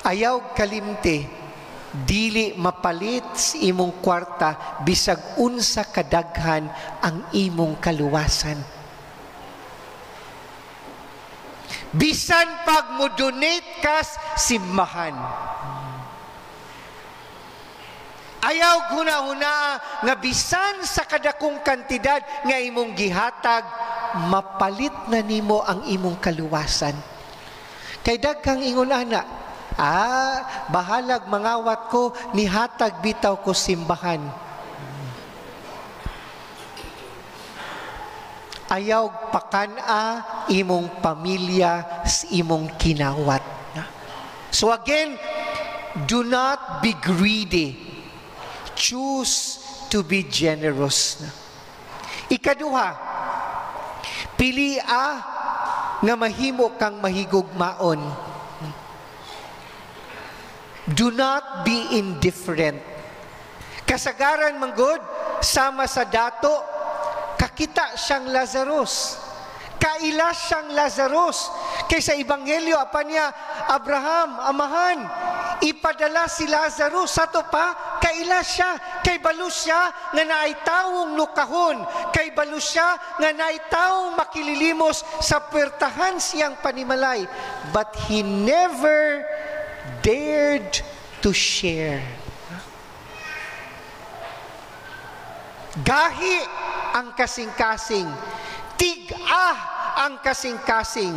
Ayaw kalimte, dili mapalit sa imong kwarta bisag unsa kadaghan ang imong kaluwasan. Bisan pag mo donate kas simbahan. Ayaw guna-huna nga bisan sa kadakong kantidad nga imong gihatag, mapalit na nimo ang imong kaluwasan. Kay daghang ingon ana, bahalag mangawat ko, nihatag bitaw ko simbahan. Ayaw pakana imong pamilya sa imong kinawat. So again, do not be greedy. Choose to be generous. Ikaduha, pilia nga mahimo kang mahigugmaon. Do not be indifferent. Kasagaran manggod, sama sa dato, kakita siyang Lazarus. Kaila siyang Lazarus. Kaysa Ebanghelyo, apa niya, Abraham, amahan, ipadala si Lazarus sa to pa, kaila siya, kay balo siya nga naay tawong lukahon, kay balo siya nga naay tawong makililimos sa puwertahan siyang panimalay. But he never dared to share. Gahi ang kasing-kasing, tig-ah ang kasing-kasing,